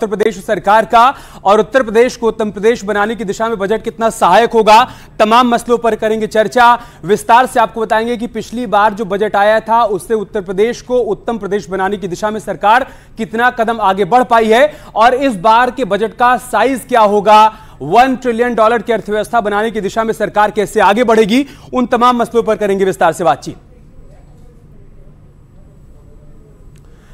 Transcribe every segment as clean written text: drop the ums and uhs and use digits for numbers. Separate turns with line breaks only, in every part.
उत्तर प्रदेश सरकार का और उत्तर प्रदेश को उत्तम प्रदेश बनाने की दिशा में बजट कितना सहायक होगा, तमाम मसलों पर करेंगे चर्चा। विस्तार से आपको बताएंगे कि पिछली बार जो बजट आया था उससे उत्तर प्रदेश को उत्तम प्रदेश बनाने की दिशा में सरकार कितना कदम आगे बढ़ पाई है और इस बार के बजट का साइज क्या होगा, $1 ट्रिलियन की अर्थव्यवस्था बनाने की दिशा में सरकार कैसे आगे बढ़ेगी, उन तमाम मसलों पर करेंगे विस्तार से बातचीत।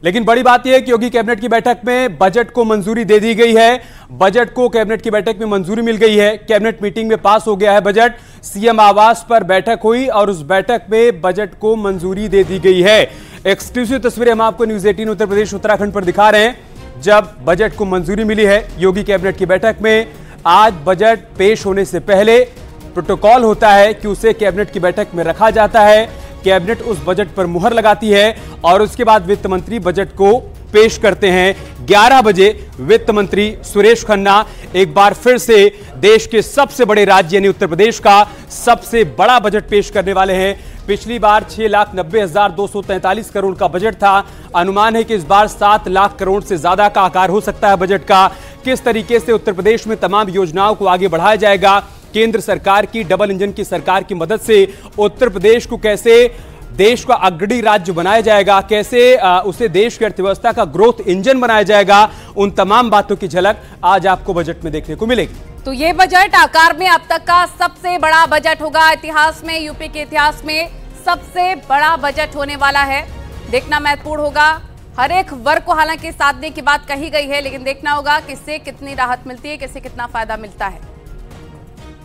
लेकिन बड़ी बात यह है कि योगी कैबिनेट की बैठक में बजट को मंजूरी दे दी गई है। बजट को कैबिनेट की बैठक में मंजूरी मिल गई है। कैबिनेट मीटिंग में पास हो गया है बजट। सीएम आवास पर बैठक हुई और उस बैठक में बजट को मंजूरी दे दी गई है। एक्सक्लूसिव तस्वीरें हम आपको न्यूज 18 उत्तर प्रदेश उत्तराखंड पर दिखा रहे हैं। जब बजट को मंजूरी मिली है योगी कैबिनेट की बैठक में, आज बजट पेश होने से पहले प्रोटोकॉल होता है कि उसे कैबिनेट की बैठक में रखा जाता है। कैबिनेट उस बजट पर मुहर लगाती है और उसके बाद वित्त मंत्री बजट को पेश करते हैं। 11 बजे वित्त मंत्री सुरेश खन्ना एक बार फिर से देश के सबसे बड़े राज्य यानी उत्तर प्रदेश का सबसे बड़ा बजट पेश करने वाले हैं। पिछली बार 6,90,243 करोड़ का बजट था। अनुमान है कि इस बार 7 लाख करोड़ से ज्यादा का आकार हो सकता है बजट का। किस तरीके से उत्तर प्रदेश में तमाम योजनाओं को आगे बढ़ाया जाएगा, केंद्र सरकार की डबल इंजन की सरकार की मदद से उत्तर प्रदेश को कैसे देश का अग्रणी राज्य बनाया जाएगा, कैसे उसे देश की अर्थव्यवस्था का ग्रोथ इंजन बनाया जाएगा, उन तमाम बातों की झलक आज आपको बजट में देखने को मिलेगी।
तो ये बजट आकार में अब तक का सबसे बड़ा बजट होगा। इतिहास में, यूपी के इतिहास में सबसे बड़ा बजट होने वाला है। देखना महत्वपूर्ण होगा। हर एक वर्ग को हालांकि साथ देने की बात कही गई है, लेकिन देखना होगा किससे कितनी राहत मिलती है, किससे कितना फायदा मिलता है।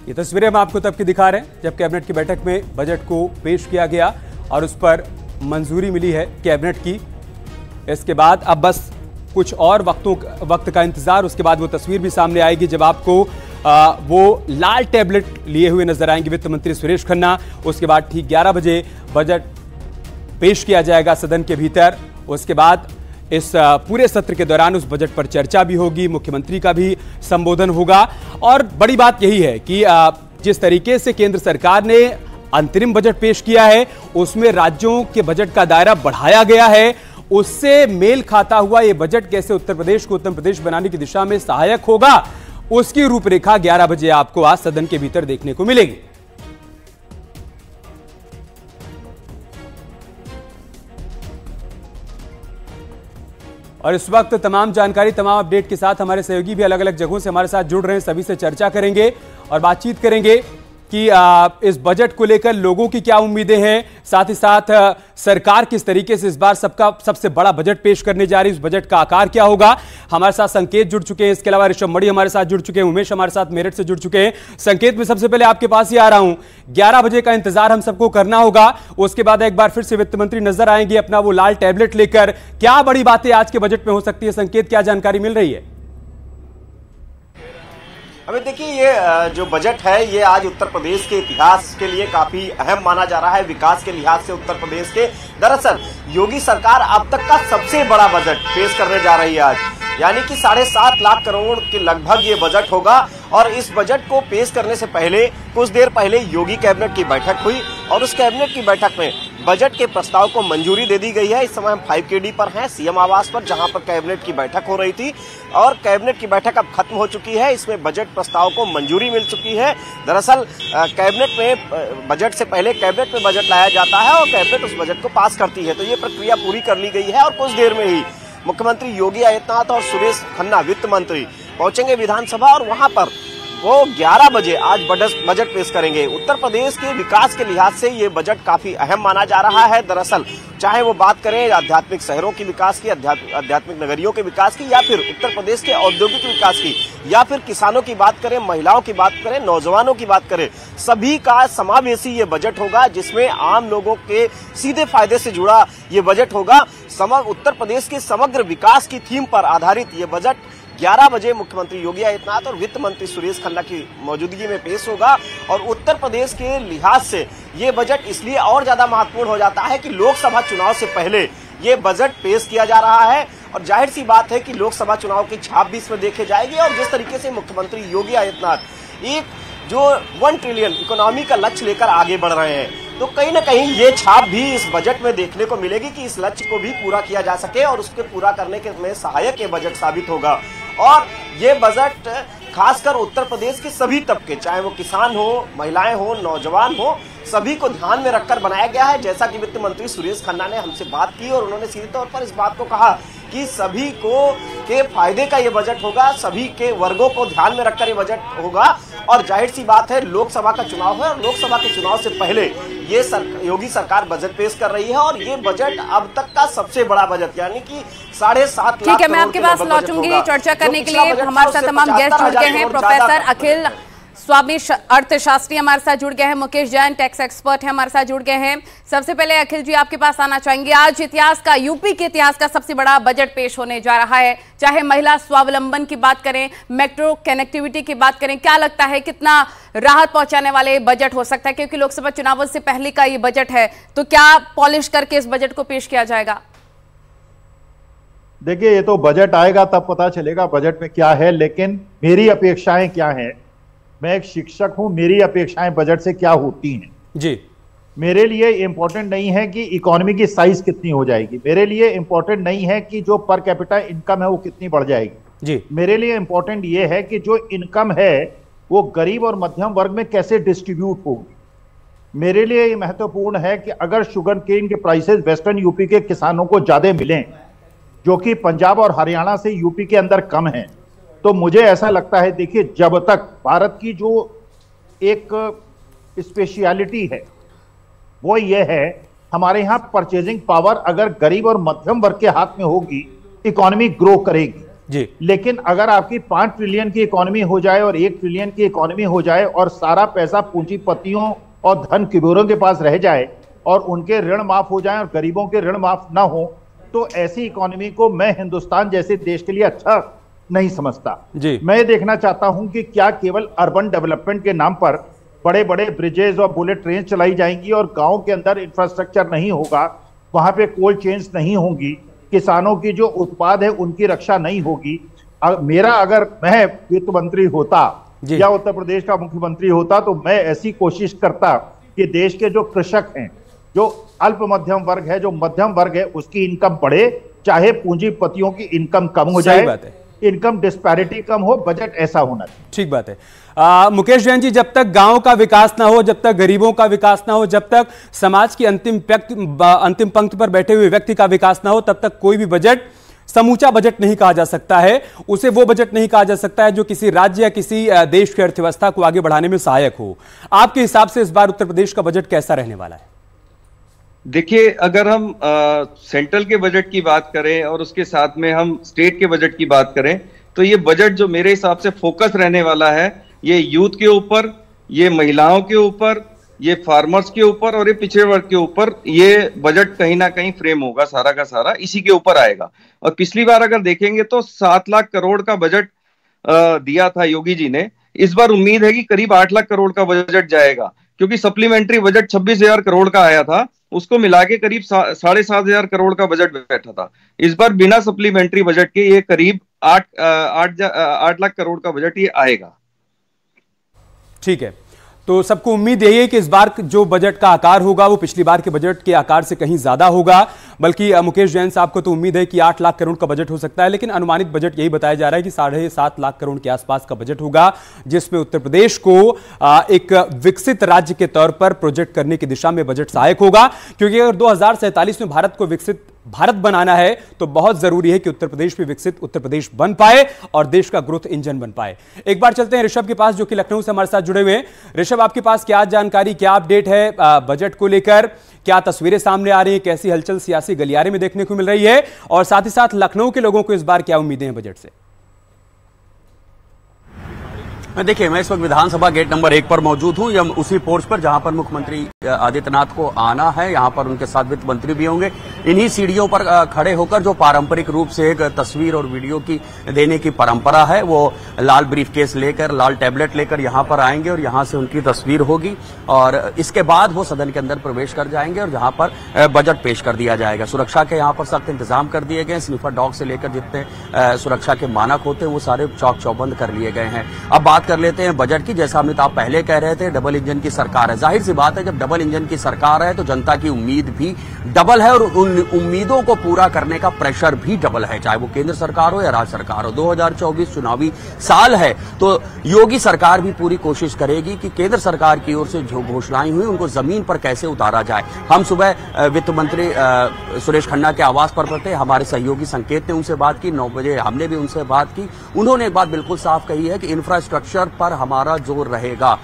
ये तस्वीरें हम आपको तब की दिखा रहे हैं जब कैबिनेट की बैठक में बजट को पेश किया गया और उस पर मंजूरी मिली है कैबिनेट की। इसके बाद अब बस कुछ और वक्त का इंतजार, उसके बाद वो तस्वीर भी सामने आएगी जब आपको वो लाल टैबलेट लिए हुए नजर आएंगे वित्त मंत्री सुरेश खन्ना। उसके बाद ठीक 11 बजे बजट पेश किया जाएगा सदन के भीतर। उसके बाद इस पूरे सत्र के दौरान उस बजट पर चर्चा भी होगी, मुख्यमंत्री का भी संबोधन होगा। और बड़ी बात यही है कि जिस तरीके से केंद्र सरकार ने अंतरिम बजट पेश किया है उसमें राज्यों के बजट का दायरा बढ़ाया गया है, उससे मेल खाता हुआ यह बजट कैसे उत्तर प्रदेश को उत्तम प्रदेश बनाने की दिशा में सहायक होगा, उसकी रूपरेखा 11 बजे आपको आज सदन के भीतर देखने को मिलेगी। और इस वक्त तमाम जानकारी, तमाम अपडेट के साथ हमारे सहयोगी भी अलग अलग जगहों से हमारे साथ जुड़ रहे हैं। सभी से चर्चा करेंगे और बातचीत करेंगे कि इस बजट को लेकर लोगों की क्या उम्मीदें हैं, साथ ही साथ सरकार किस तरीके से इस बार सबसे बड़ा बजट पेश करने जा रही है, उस बजट का आकार क्या होगा। हमारे साथ संकेत जुड़ चुके हैं, इसके अलावा ऋषभ मणि हमारे साथ जुड़ चुके हैं, उमेश हमारे साथ मेरठ से जुड़ चुके हैं। संकेत में सबसे पहले आपके पास ही आ रहा हूं, 11 बजे का इंतजार हम सबको करना होगा। उसके बाद एक बार फिर से वित्त मंत्री नजर आएंगे अपना वो लाल टैबलेट लेकर। क्या बड़ी बातें आज के बजट में हो सकती है, संकेत क्या जानकारी मिल रही है?
अभी देखिए, ये जो बजट है ये आज उत्तर प्रदेश के इतिहास के लिए काफी अहम माना जा रहा है, विकास के लिहाज से उत्तर प्रदेश के। दरअसल योगी सरकार अब तक का सबसे बड़ा बजट पेश करने जा रही है आज, यानी कि 7.5 लाख करोड़ के लगभग ये बजट होगा। और इस बजट को पेश करने से पहले कुछ देर पहले योगी कैबिनेट की बैठक हुई और उस कैबिनेट की बैठक में बजट के प्रस्ताव को मंजूरी दे दी गई है। इस समय हम 5KD पर हैं, सीएम आवास पर, जहां पर कैबिनेट की बैठक हो रही थी और कैबिनेट की बैठक अब खत्म हो चुकी है। इसमें बजट प्रस्ताव को मंजूरी मिल चुकी है। दरअसल कैबिनेट में बजट से पहले कैबिनेट में बजट लाया जाता है और कैबिनेट उस बजट को पास करती है, तो ये प्रक्रिया पूरी कर ली गई है। और कुछ देर में ही मुख्यमंत्री योगी आदित्यनाथ और सुरेश खन्ना वित्त मंत्री पहुंचेंगे विधानसभा और वहां पर वो 11 बजे आज बजट पेश करेंगे। उत्तर प्रदेश के विकास के लिहाज से ये बजट काफी अहम माना जा रहा है। दरअसल चाहे वो बात करें आध्यात्मिक शहरों की विकास की, आध्यात्मिक नगरियों के विकास की, या फिर उत्तर प्रदेश के औद्योगिक विकास की, या फिर किसानों की बात करें, महिलाओं की बात करें, नौजवानों की बात करें, सभी का समावेशी ये बजट होगा जिसमें आम लोगों के सीधे फायदे से जुड़ा ये बजट होगा। समग्र उत्तर प्रदेश के समग्र विकास की थीम पर आधारित ये बजट 11 बजे मुख्यमंत्री योगी आदित्यनाथ और वित्त मंत्री सुरेश खन्ना की मौजूदगी में पेश होगा। और उत्तर प्रदेश के लिहाज से ये बजट इसलिए और ज्यादा महत्वपूर्ण हो जाता है कि लोकसभा चुनाव से पहले ये बजट पेश किया जा रहा है और जाहिर सी बात है कि लोकसभा चुनाव की छाप भी इसमें देखे जाएगी। और जिस तरीके से मुख्यमंत्री योगी आदित्यनाथ एक जो 1 ट्रिलियन इकोनॉमी का लक्ष्य लेकर आगे बढ़ रहे हैं, तो कहीं ना कहीं ये छाप भी इस बजट में देखने को मिलेगी कि इस लक्ष्य को भी पूरा किया जा सके और उसके पूरा करने के में सहायक ये बजट साबित होगा। और ये बजट खासकर उत्तर प्रदेश के सभी तबके, चाहे वो किसान हो, महिलाएं हो, नौजवान हो, सभी को ध्यान में रखकर बनाया गया है। जैसा कि वित्त मंत्री सुरेश खन्ना ने हमसे बात की और उन्होंने सीधे तौर पर इस बात को कहा कि सभी को के फायदे का ये बजट होगा, सभी के वर्गों को ध्यान में रखकर ये बजट होगा। और जाहिर सी बात है, लोकसभा का चुनाव है और लोकसभा के चुनाव से पहले ये योगी सरकार बजट पेश कर रही है और ये बजट अब तक का सबसे बड़ा बजट, यानी कि 7.5 लाख।
ठीक है, मैं आपके पास लौटूंगी चर्चा करने के लिए। हमारे साथ तमाम गेस्ट जुड़ गए हैं। प्रोफेसर अखिल स्वामी अर्थशास्त्री हमारे साथ जुड़ गए हैं, मुकेश जैन टैक्स एक्सपर्ट है हमारे साथ जुड़ गए हैं। सबसे पहले अखिल जी आपके पास आना चाहेंगे। आज इतिहास का, यूपी के इतिहास का सबसे बड़ा बजट पेश होने जा रहा है, चाहे महिला स्वावलंबन की बात करें, मेट्रो कनेक्टिविटी की बात करें, क्या लगता है कितना राहत पहुंचाने वाले बजट हो सकता है? क्योंकि लोकसभा चुनावों से पहले का ये बजट है, तो क्या पॉलिश करके इस बजट को पेश किया जाएगा?
देखिए, ये तो बजट आएगा तब पता चलेगा बजट में क्या है, लेकिन मेरी अपेक्षाएं क्या हैं। मैं एक शिक्षक हूं, मेरी अपेक्षाएं बजट से क्या होती हैं
जी।
मेरे लिए इंपॉर्टेंट नहीं है कि इकोनॉमी की साइज कितनी हो जाएगी, मेरे लिए इंपॉर्टेंट नहीं है कि जो पर कैपिटा इनकम है वो कितनी बढ़ जाएगी
जी।
मेरे लिए इंपॉर्टेंट ये है कि जो इनकम है वो गरीब और मध्यम वर्ग में कैसे डिस्ट्रीब्यूट होगी। मेरे लिए ये महत्वपूर्ण है कि अगर शुगर केन के प्राइसेस वेस्टर्न यूपी के किसानों को ज्यादा मिलें, जो कि पंजाब और हरियाणा से यूपी के अंदर कम है, तो मुझे ऐसा लगता है, देखिए, जब तक भारत की जो एक स्पेशलिटी है वो ये है, हमारे यहाँ परचेजिंग पावर अगर गरीब और मध्यम वर्ग के हाथ में होगी, इकोनॉमी ग्रो करेगी
जी।
लेकिन अगर आपकी 5 ट्रिलियन की इकोनॉमी हो जाए और 1 ट्रिलियन की इकोनॉमी हो जाए और सारा पैसा पूंजीपतियों और धन कुबेरों के पास रह जाए और उनके ऋण माफ हो जाए और गरीबों के ऋण माफ ना हो, तो ऐसी इकोनॉमी को मैं हिंदुस्तान जैसे देश के लिए अच्छा नहीं समझता
जी।
मैं देखना चाहता हूं कि क्या केवल अर्बन डेवलपमेंट के नाम पर बड़े बड़े ब्रिजेस और बुलेट ट्रेन चलाई जाएंगी और गांव के अंदर इंफ्रास्ट्रक्चर नहीं होगा, वहां पे कोल्ड चेन्स नहीं होंगी, किसानों की जो उत्पाद है उनकी रक्षा नहीं होगी। अगर मैं वित्त मंत्री होता या उत्तर प्रदेश का मुख्यमंत्री होता तो मैं ऐसी कोशिश करता कि देश के जो कृषक हैं, जो अल्प मध्यम वर्ग है, जो मध्यम वर्ग है, उसकी इनकम बढ़े, चाहे पूंजीपतियों की इनकम कम हो जाए, इनकम डिस्पैरिटी कम हो, बजट ऐसा होना चाहिए।
ठीक बात है। मुकेश जैन जी, जब तक गांव का विकास ना हो, जब तक गरीबों का विकास ना हो, जब तक समाज की अंतिम पंक्ति पर बैठे हुए व्यक्ति का विकास ना हो, तब तक कोई भी बजट समूचा बजट नहीं कहा जा सकता है। उसे वो बजट नहीं कहा जा सकता है जो किसी राज्य या किसी देश की अर्थव्यवस्था को आगे बढ़ाने में सहायक हो। आपके हिसाब से इस बार उत्तर प्रदेश का बजट कैसा रहने वाला है?
देखिए, अगर हम सेंट्रल के बजट की बात करें और उसके साथ में हम स्टेट के बजट की बात करें, तो ये बजट जो मेरे हिसाब से फोकस रहने वाला है, ये यूथ के ऊपर, ये महिलाओं के ऊपर, ये फार्मर्स के ऊपर और ये पिछड़े वर्ग के ऊपर ये बजट कहीं ना कहीं फ्रेम होगा, सारा का सारा इसी के ऊपर आएगा। और पिछली बार अगर देखेंगे तो 7 लाख करोड़ का बजट दिया था योगी जी ने। इस बार उम्मीद है कि करीब 8 लाख करोड़ का बजट जाएगा, क्योंकि सप्लीमेंट्री बजट 26,000 करोड़ का आया था, उसको मिला के करीब 7,500 करोड़ का बजट बैठा था। इस बार बिना सप्लीमेंट्री बजट के ये करीब 8 लाख करोड़ का बजट ये आएगा।
ठीक है, तो सबको उम्मीद यही है कि इस बार जो बजट का आकार होगा वो पिछली बार के बजट के आकार से कहीं ज्यादा होगा। बल्कि मुकेश जैन साहब को तो उम्मीद है कि 8 लाख करोड़ का बजट हो सकता है, लेकिन अनुमानित बजट यही बताया जा रहा है कि 7.5 लाख करोड़ के आसपास का बजट होगा, जिसमें उत्तर प्रदेश को एक विकसित राज्य के तौर पर प्रोजेक्ट करने की दिशा में बजट सहायक होगा। क्योंकि अगर 2047 में भारत को विकसित भारत बनाना है तो बहुत जरूरी है कि उत्तर प्रदेश भी विकसित उत्तर प्रदेश बन पाए और देश का ग्रोथ इंजन बन पाए। एक बार चलते हैं ऋषभ के पास, जो कि लखनऊ से हमारे साथ जुड़े हुए हैं। ऋषभ, आपके पास क्या जानकारी, क्या अपडेट है बजट को लेकर? क्या तस्वीरें सामने आ रही हैं? कैसी हलचल सियासी गलियारे में देखने को मिल रही है? और साथ ही साथ लखनऊ के लोगों को इस बार क्या उम्मीदें हैं बजट से?
देखिए, मैं इस वक्त विधानसभा गेट नंबर 1 पर मौजूद हूं, या उसी पोर्च पर जहां पर मुख्यमंत्री आदित्यनाथ को आना है। यहां पर उनके साथ वित्त मंत्री भी होंगे। इन्हीं सीढ़ियों पर खड़े होकर जो पारंपरिक रूप से एक तस्वीर और वीडियो की देने की परंपरा है, वो लाल ब्रीफकेस लेकर, लाल टैबलेट लेकर यहां पर आएंगे और यहां से उनकी तस्वीर होगी और इसके बाद वो सदन के अंदर प्रवेश कर जाएंगे और जहां पर बजट पेश कर दिया जाएगा। सुरक्षा के यहां पर सख्त इंतजाम कर दिए गए। स्निफर डॉग से लेकर जितने सुरक्षा के मानक होते हैं वो सारे चौक चौबंद कर लिए गए हैं। अब बात कर लेते हैं बजट की। जैसा अमिताभ पहले कह रहे थे, डबल इंजन की सरकार है। जाहिर सी बात है, जब डबल इंजन की सरकार है तो जनता की उम्मीद भी डबल है और उन उम्मीदों को पूरा करने का प्रेशर भी डबल है, चाहे वो केंद्र सरकार हो या राज्य सरकार हो। 2024 चुनावी साल है तो योगी सरकार भी पूरी कोशिश करेगी कि केंद्र सरकार की ओर से जो घोषणाएं हुई उनको जमीन पर कैसे उतारा जाए। हम सुबह वित्त मंत्री सुरेश खन्ना के आवास पर थे, हमारे सहयोगी संकेत ने उनसे बात की, 9 बजे हमने भी उनसे बात की। उन्होंने एक बात बिल्कुल साफ कही है कि इंफ्रास्ट्रक्चर पर हमारा जोर रहेगा।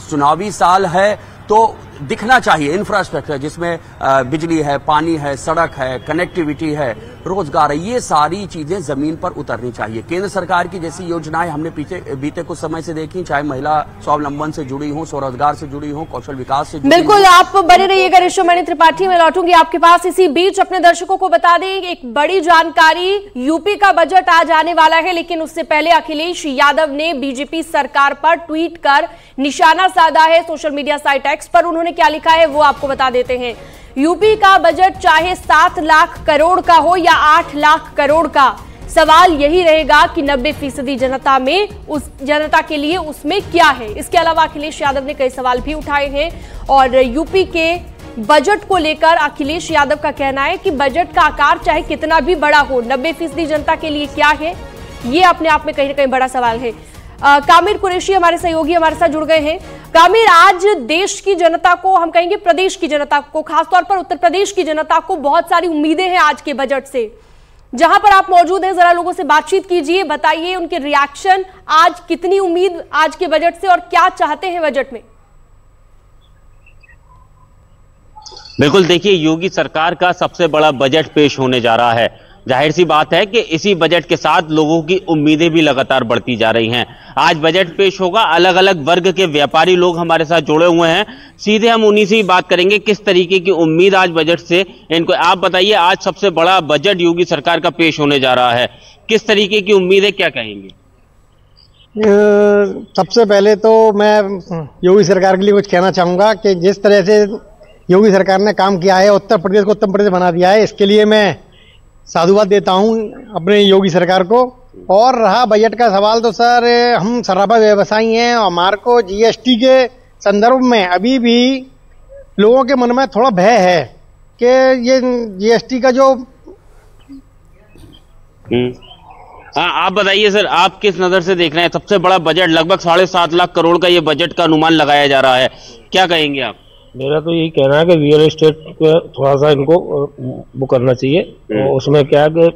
चुनावी साल है तो दिखना चाहिए इंफ्रास्ट्रक्चर, जिसमें बिजली है, पानी है, सड़क है, कनेक्टिविटी है, रोजगार है, ये सारी चीजें जमीन पर उतरनी चाहिए। केंद्र सरकार की जैसी योजनाएं हमने बीते कुछ समय से देखी, चाहे महिला स्वावलंबन से जुड़ी हो, स्वरोजगार से जुड़ी हो, कौशल विकास से जुड़ी।
बिल्कुल, आप बने रहिएगा ऋषिमणि त्रिपाठी, में लौटूंगी आपके पास। इसी बीच अपने दर्शकों को बता दें एक बड़ी जानकारी, यूपी का बजट आज आने वाला है, लेकिन उससे पहले अखिलेश यादव ने बीजेपी सरकार पर ट्वीट कर निशाना साधा है। सोशल मीडिया साइट एक्स पर उन्होंने क्या लिखा है वो आपको बता देते हैं। यूपी का बजट चाहे 7 लाख करोड़ का हो या 8 लाख करोड़ का, सवाल यही रहेगा कि 90% जनता में, उस जनता के लिए उसमें क्या है। इसके अलावा अखिलेश यादव ने कई सवाल भी उठाए हैं और यूपी के बजट को लेकर अखिलेश यादव का कहना है कि बजट का आकार चाहे कितना भी बड़ा हो, 90% जनता के लिए क्या है, ये अपने आप में कहीं ना कहीं बड़ा सवाल है। कामिर कुरैशी हमारे सहयोगी हमारे साथ जुड़ गए हैं। कामिर, आज देश की जनता को, हम कहेंगे प्रदेश की जनता को, खासतौर पर उत्तर प्रदेश की जनता को बहुत सारी उम्मीदें हैं आज के बजट से। जहां पर आप मौजूद हैं, जरा लोगों से बातचीत कीजिए, बताइए उनके रिएक्शन, आज कितनी उम्मीद आज के बजट से और क्या चाहते हैं बजट में।
बिल्कुल, देखिए योगी सरकार का सबसे बड़ा बजट पेश होने जा रहा है। जाहिर सी बात है कि इसी बजट के साथ लोगों की उम्मीदें भी लगातार बढ़ती जा रही हैं। आज बजट पेश होगा, अलग अलग वर्ग के व्यापारी लोग हमारे साथ जुड़े हुए हैं, सीधे हम उन्हीं से ही बात करेंगे किस तरीके की उम्मीद आज बजट से इनको। आप बताइए, आज सबसे बड़ा बजट योगी सरकार का पेश होने जा रहा है, किस तरीके की उम्मीद है, क्या कहेंगे?
सबसे पहले तो मैं योगी सरकार के लिए कुछ कहना चाहूँगा कि जिस तरह से योगी सरकार ने काम किया है, उत्तर प्रदेश को उत्तम प्रदेश बना दिया है, इसके लिए मैं साधुवाद देता हूं अपने योगी सरकार को। और रहा बजट का सवाल, तो सर हम सराफा व्यवसायी हैं, हमारे को जीएसटी के संदर्भ में अभी भी लोगों के मन में थोड़ा भय है कि ये जीएसटी का जो
हाँ, आप बताइए सर, आप किस नजर से देख रहे हैं? सबसे बड़ा बजट, लगभग 7.5 लाख करोड़ का ये बजट का अनुमान लगाया जा रहा है, क्या कहेंगे आप?
मेरा तो यही कहना है कि रियल एस्टेट को थोड़ा सा इनको वो करना चाहिए। और उसमें क्या है कि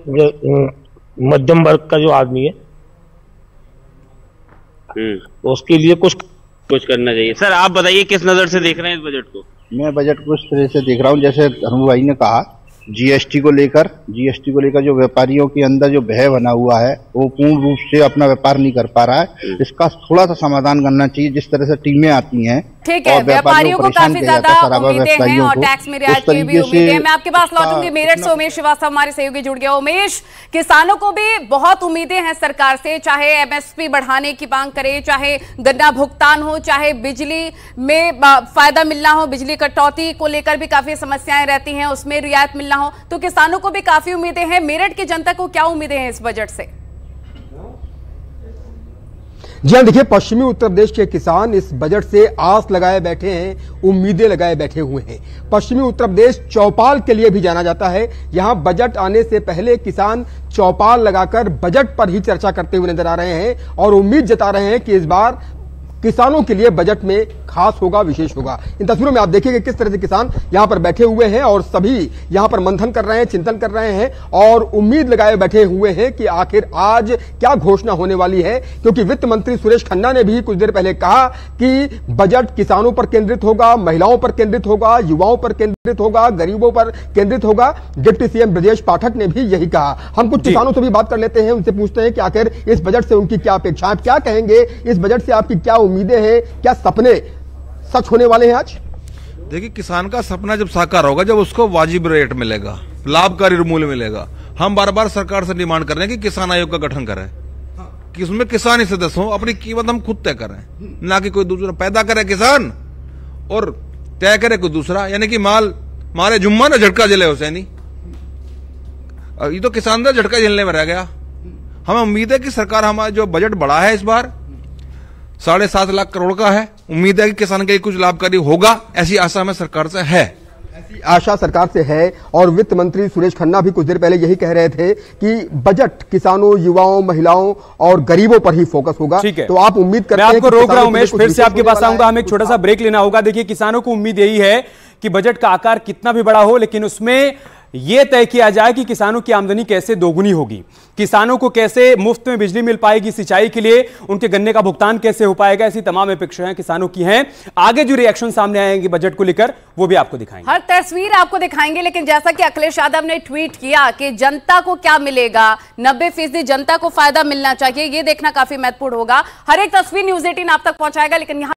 मध्यम वर्ग का जो आदमी है तो उसके लिए कुछ
करना चाहिए। सर आप बताइए, किस नजर से देख रहे हैं इस बजट को?
मैं बजट को इस तरह से देख रहा हूँ, जैसे धर्म भाई ने कहा, जीएसटी को लेकर जो व्यापारियों के अंदर जो भय बना हुआ है वो पूर्ण रूप से अपना व्यापार नहीं कर पा रहा है, इसका थोड़ा सा समाधान करना चाहिए। जिस तरह से टीमें आती हैं,
ठीक है, व्यापारियों को काफी ज्यादा उम्मीदें हैं और टैक्स में रियायत की भी उम्मीदें हैं। मैं आपके पास लौटूंगी, मेरठ से उमेश श्रीवास्तव हमारे सहयोगी जुड़ गया। उमेश, किसानों को भी बहुत उम्मीदें हैं सरकार से, चाहे एमएसपी बढ़ाने की मांग करे, चाहे गन्ना भुगतान हो, चाहे बिजली में फायदा मिलना हो, बिजली कटौती को लेकर भी काफी समस्याएं रहती हैं, उसमें रियायत मिलना हो, तो किसानों को भी काफी उम्मीदें हैं। मेरठ की जनता को क्या उम्मीदें हैं इस बजट से?
जी हाँ, देखिए, पश्चिमी उत्तर प्रदेश के किसान इस बजट से आस लगाए बैठे हैं, उम्मीदें लगाए बैठे हुए हैं। पश्चिमी उत्तर प्रदेश चौपाल के लिए भी जाना जाता है। यहां बजट आने से पहले किसान चौपाल लगाकर बजट पर ही चर्चा करते हुए नजर आ रहे हैं और उम्मीद जता रहे हैं कि इस बार किसानों के लिए बजट में खास होगा, विशेष होगा। इन तस्वीरों में आप देखिए किस तरह से किसान यहां पर बैठे हुए हैं और सभी यहां पर मंथन कर रहे हैं, चिंतन कर रहे हैं और उम्मीद लगाए बैठे हुए हैं कि आखिर आज क्या घोषणा होने वाली है, क्योंकि वित्त मंत्री सुरेश खन्ना ने भी कुछ देर पहले कहा कि बजट किसानों पर केंद्रित होगा, महिलाओं पर केंद्रित होगा, युवाओं पर केंद्रित होगा, गरीबों पर केंद्रित होगा। डिप्टी सीएम ब्रजेश पाठक ने भी यही कहा। हम कुछ किसानों से भी बात कर लेते हैं, उनसे पूछते हैं कि आखिर इस बजट से उनकी क्या अपेक्षाएं, क्या कहेंगे, इस बजट से आपकी क्या उम्मीदें हैं, क्या सपने सच होने वाले हैं आज?
देखिए, किसान का सपना जब साकार होगा, जब उसको वाजिब रेट मिलेगा, लाभकारी मूल्य मिलेगा। हम बार बार सरकार से डिमांड कर रहे हैं कि किसान आयोग का गठन करें, कि उसमें किसान ही सदस्य हो, अपनी कीमत हम खुद तय करें, ना कि कोई दूसरा पैदा करे किसान और तय करे कोई दूसरा, यानी कि मारे जुम्मा ना झटका जले हुसैनी। ये तो किसान का झटका झेलने में रह गया। हमें उम्मीद है कि सरकार हमारा जो बजट बढ़ा है इस बार 7.5 लाख करोड़ का है। उम्मीद है कि किसान के लिए कुछ लाभकारी होगा, ऐसी आशा हमें सरकार से है।
ऐसी आशा सरकार से है। और वित्त मंत्री सुरेश खन्ना भी कुछ देर पहले यही कह रहे थे कि बजट किसानों, युवाओं, महिलाओं और गरीबों पर ही फोकस होगा।
ठीक है,
तो आप उम्मीद करते हैं?
मैं आपको रोक रहा हूं उमेश, फिर से आपके पास आऊंगा। हमें एक छोटा सा ब्रेक लेना होगा। देखिए, किसानों को उम्मीद यही है कि बजट का आकार कितना भी बड़ा हो, लेकिन उसमें यह तय किया जाए कि किसानों की आमदनी कैसे दोगुनी होगी, किसानों को कैसे मुफ्त में बिजली मिल पाएगी सिंचाई के लिए, उनके गन्ने का भुगतान कैसे हो पाएगा। ऐसी तमाम अपेक्षाएं किसानों की हैं। आगे जो रिएक्शन सामने आएंगे बजट को लेकर, वो भी आपको दिखाएंगे,
हर तस्वीर आपको दिखाएंगे। लेकिन जैसा कि अखिलेश यादव ने ट्वीट किया कि जनता को क्या मिलेगा, 90% जनता को फायदा मिलना चाहिए, यह देखना काफी महत्वपूर्ण होगा। हर एक तस्वीर न्यूज़ 18 आप तक पहुंचाएगा। लेकिन यहां